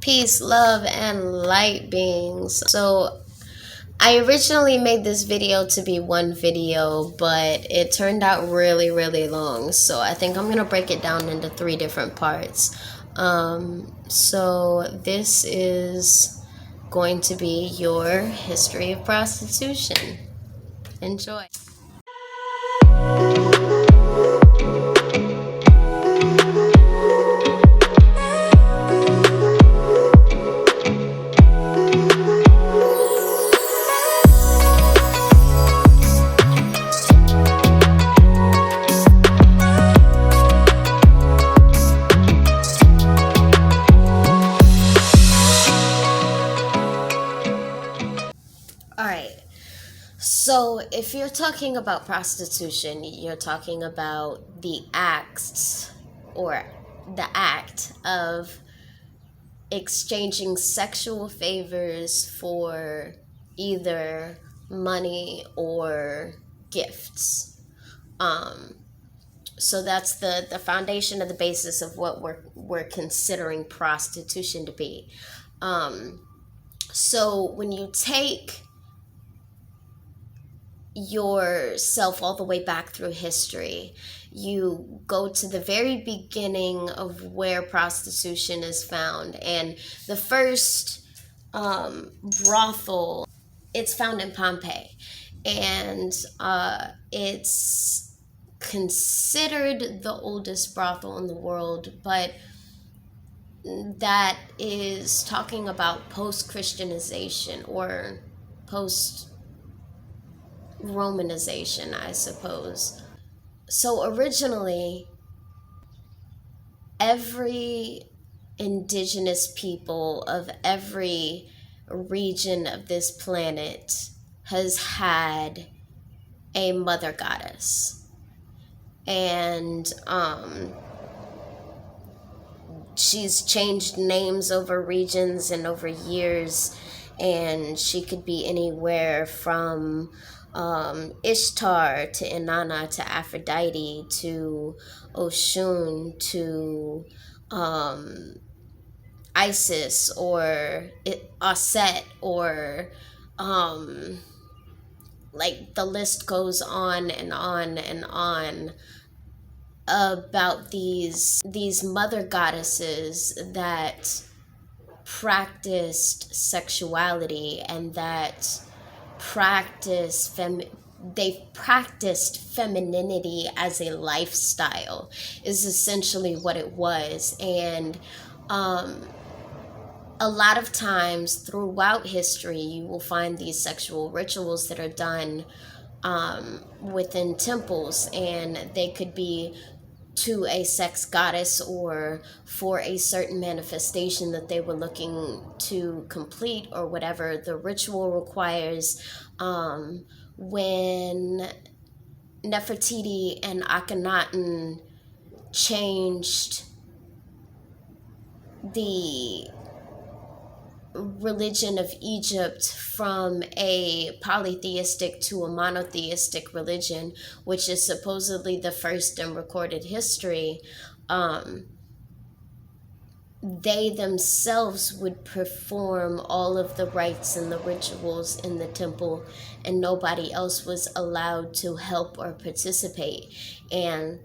Peace, love, and light beings. So, I originally made this video to be one video, but it turned out really, really long. So, I think I'm going to break it down into three different parts. So, this is going to be your history of prostitution. Enjoy. Alright, so if you're talking about prostitution, you're talking about the acts or the act of exchanging sexual favors for either money or gifts. So that's the foundation of the basis of what we're considering prostitution to be. So when you take yourself all the way back through history, you go to the very beginning of where prostitution is found, and the first brothel, it's found in Pompeii, and it's considered the oldest brothel in the world, but that is talking about post-Christianization or post-Romanization, I suppose. So originally, every indigenous people of every region of this planet has had a mother goddess. And she's changed names over regions and over years, and she could be anywhere from Ishtar to Inanna to Aphrodite to Oshun to Isis or Aset or like the list goes on and on and on about these mother goddesses that practiced sexuality and that they've practiced femininity as a lifestyle is essentially what it was. And a lot of times throughout history you will find these sexual rituals that are done within temples, and they could be to a sex goddess or for a certain manifestation that they were looking to complete or whatever the ritual requires. When Nefertiti and Akhenaten changed the religion of Egypt from a polytheistic to a monotheistic religion, which is supposedly the first in recorded history, they themselves would perform all of the rites and the rituals in the temple, and nobody else was allowed to help or participate. And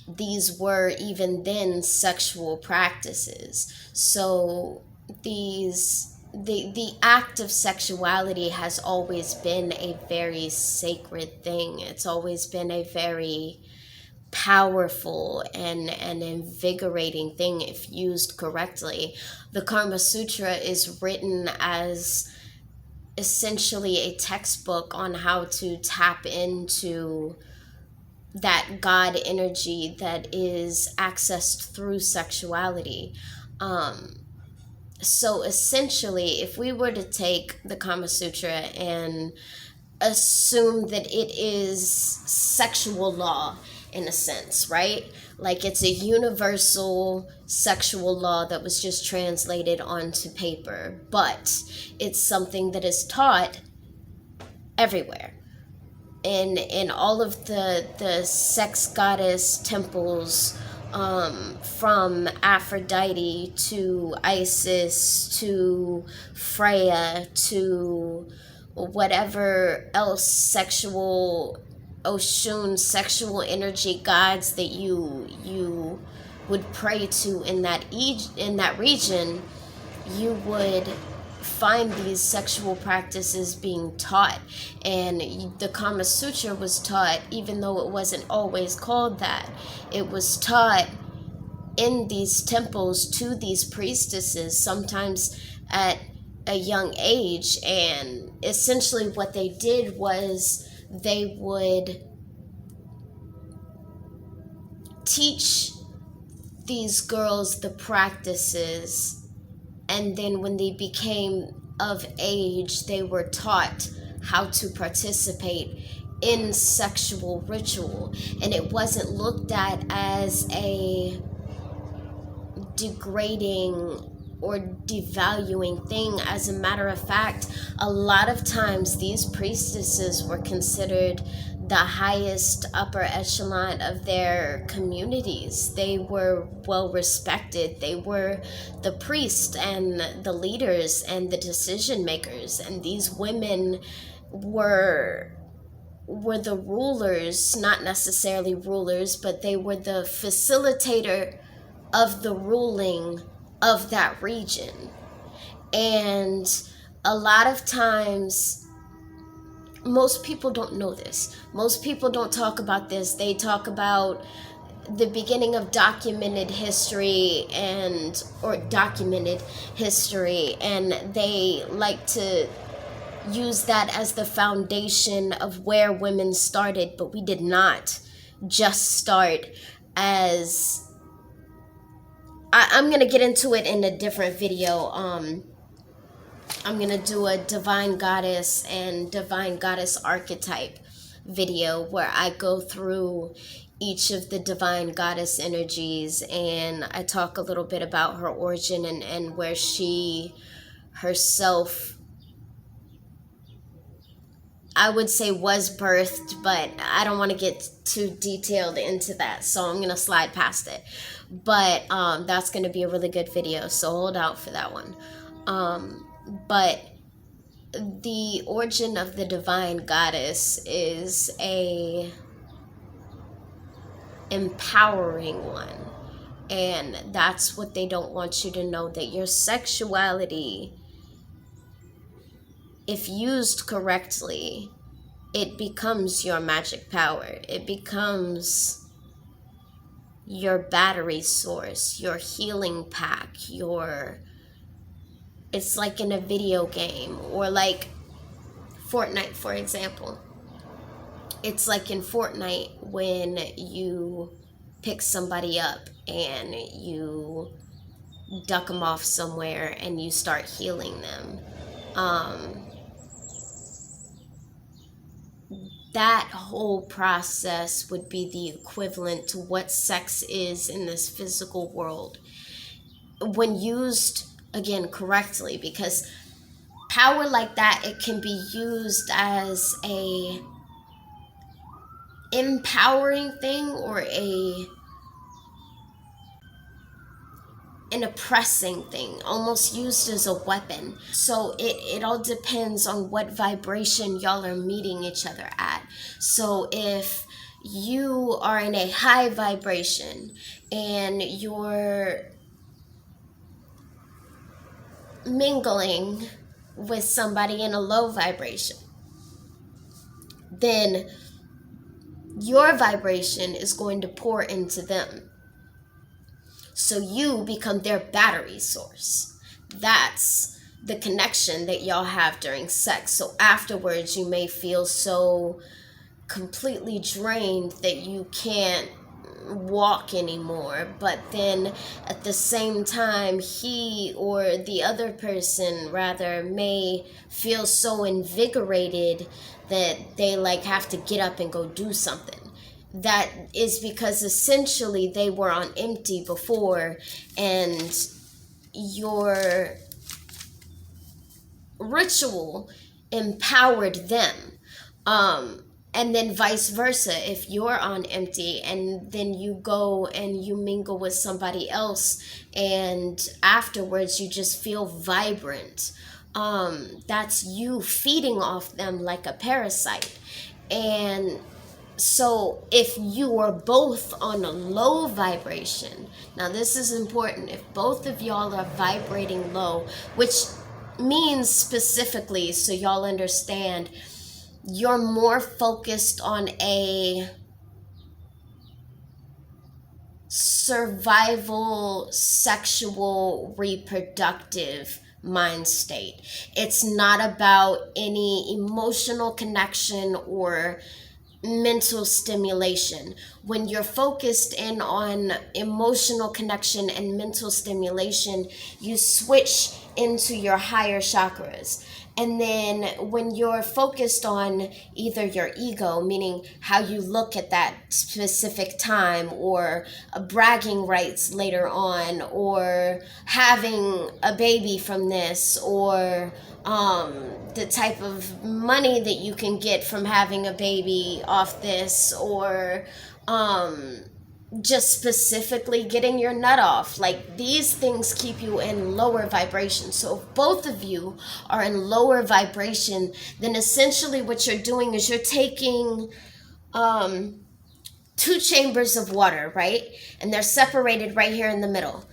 these were even then sexual practices. So the act of sexuality has always been a very sacred thing. It's always been a very powerful and invigorating thing if used correctly. The Kama Sutra is written as essentially a textbook on how to tap into that God energy that is accessed through sexuality. So essentially, if we were to take the Kama Sutra and assume that it is sexual law in a sense, right? Like it's a universal sexual law that was just translated onto paper, but it's something that is taught everywhere. In all of the sex goddess temples from Aphrodite to Isis to Freya to whatever else sexual Oshun sexual energy gods that you would pray to in that region, you would find these sexual practices being taught. And the Kama Sutra was taught, even though it wasn't always called that, it was taught in these temples to these priestesses, sometimes at a young age. And essentially what they did was they would teach these girls the practices, and then when they became of age, they were taught how to participate in sexual ritual. And it wasn't looked at as a degrading or devaluing thing. As a matter of fact, a lot of times these priestesses were considered the highest upper echelon of their communities. They were well respected. They were the priests and the leaders and the decision makers. And these women were the rulers, not necessarily rulers, but they were the facilitator of the ruling of that region. And a lot of times, most people don't know this. Most people don't talk about this. They talk about the beginning of documented history and they like to use that as the foundation of where women started. But we did not just start as... I'm going to get into it in a different video. I'm going to do a divine goddess and divine goddess archetype video where I go through each of the divine goddess energies, and I talk a little bit about her origin and where she herself, I would say, was birthed, but I don't want to get too detailed into that, so I'm going to slide past it. But that's going to be a really good video, so hold out for that one. But the origin of the divine goddess is a empowering one. And that's what they don't want you to know, that your sexuality, if used correctly, it becomes your magic power. It becomes your battery source, your healing pack, it's like in a video game, or like Fortnite, for example. It's like in Fortnite when you pick somebody up and you duck them off somewhere and you start healing them. That whole process would be the equivalent to what sex is in this physical world when used, again, correctly, because power like that, it can be used as a empowering thing or an oppressing thing, almost used as a weapon. So it all depends on what vibration y'all are meeting each other at. So if you are in a high vibration and you're mingling with somebody in a low vibration, then your vibration is going to pour into them. So you become their battery source. That's the connection that y'all have during sex. So afterwards, you may feel so completely drained that you can't walk anymore. But then at the same time, he or the other person rather may feel so invigorated that they like have to get up and go do something. That is because essentially they were on empty before, and your ritual empowered them. And then vice versa, if you're on empty and then you go and you mingle with somebody else and afterwards you just feel vibrant, that's you feeding off them like a parasite. And so if you are both on a low vibration, now this is important, if both of y'all are vibrating low, which means specifically, so y'all understand, you're more focused on a survival, sexual, reproductive mind state. It's not about any emotional connection or mental stimulation. When you're focused in on emotional connection and mental stimulation, you switch into your higher chakras. And then when you're focused on either your ego, meaning how you look at that specific time, or bragging rights later on, or having a baby from this, or the type of money that you can get from having a baby off this, or just specifically getting your nut off. Like, these things keep you in lower vibration. So if both of you are in lower vibration, then essentially what you're doing is you're taking two chambers of water, right? And they're separated right here in the middle.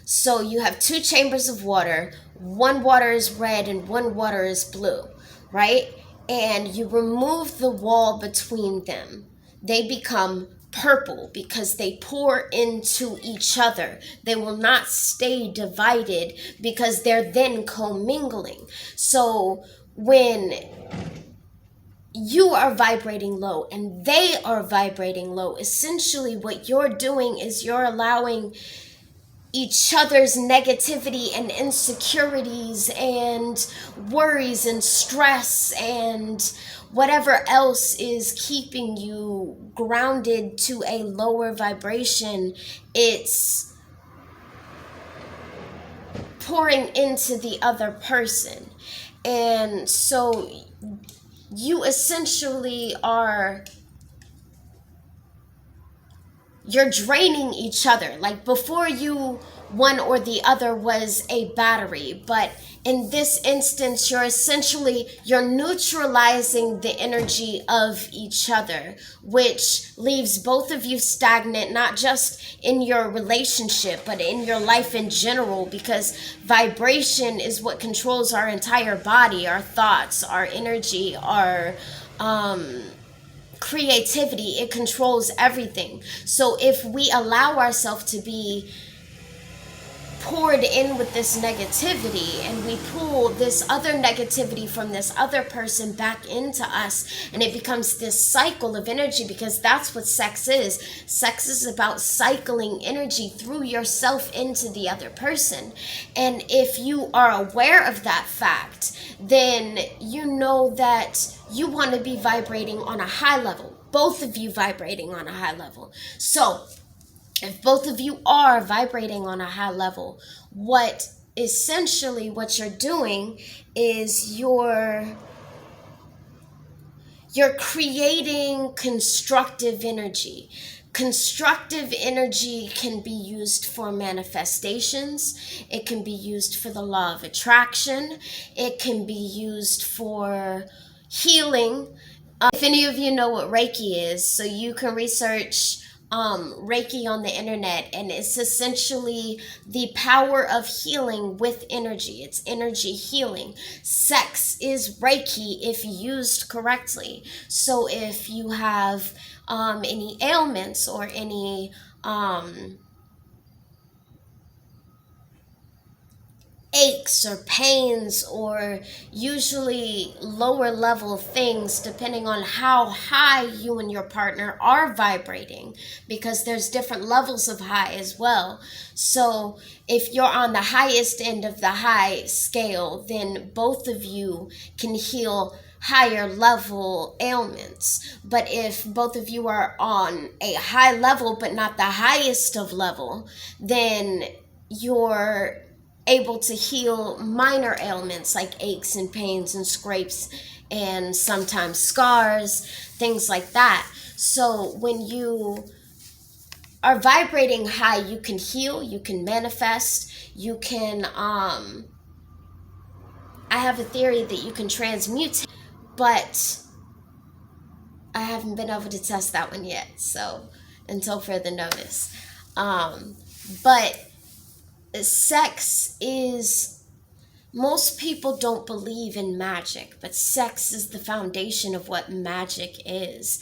So you have two chambers of water. One water is red and one water is blue, right? And you remove the wall between them. They become purple because they pour into each other. They will not stay divided because they're then commingling. So when you are vibrating low and they are vibrating low, essentially what you're doing is you're allowing each other's negativity and insecurities and worries and stress and whatever else is keeping you grounded to a lower vibration, it's pouring into the other person. And so you essentially you're draining each other. Like, before, you, one or the other was a battery, but in this instance you're neutralizing the energy of each other, which leaves both of you stagnant, not just in your relationship but in your life in general, because vibration is what controls our entire body, our thoughts, our energy, our creativity. It controls everything. So if we allow ourselves to be poured in with this negativity and we pull this other negativity from this other person back into us, and it becomes this cycle of energy, because that's what sex is. Sex is about cycling energy through yourself into the other person. And if you are aware of that fact, then you know that you want to be vibrating on a high level, both of you vibrating on a high level. So if both of you are vibrating on a high level, what you're doing is you're creating constructive energy. Constructive energy can be used for manifestations. It can be used for the law of attraction. It can be used for healing. If any of you know what Reiki is, so you can research Reiki on the internet, and it's essentially the power of healing with energy. It's energy healing. Sex is Reiki if used correctly. So if you have any ailments or any aches or pains, or usually lower level things, depending on how high you and your partner are vibrating, because there's different levels of high as well. So if you're on the highest end of the high scale, then both of you can heal higher level ailments. But if both of you are on a high level but not the highest of level, then you're able to heal minor ailments like aches and pains and scrapes and sometimes scars, things like that. So when you are vibrating high, you can heal, you can manifest, you can I have a theory that you can transmute, but I haven't been able to test that one yet, so until further notice. But sex is, most people don't believe in magic, but sex is the foundation of what magic is.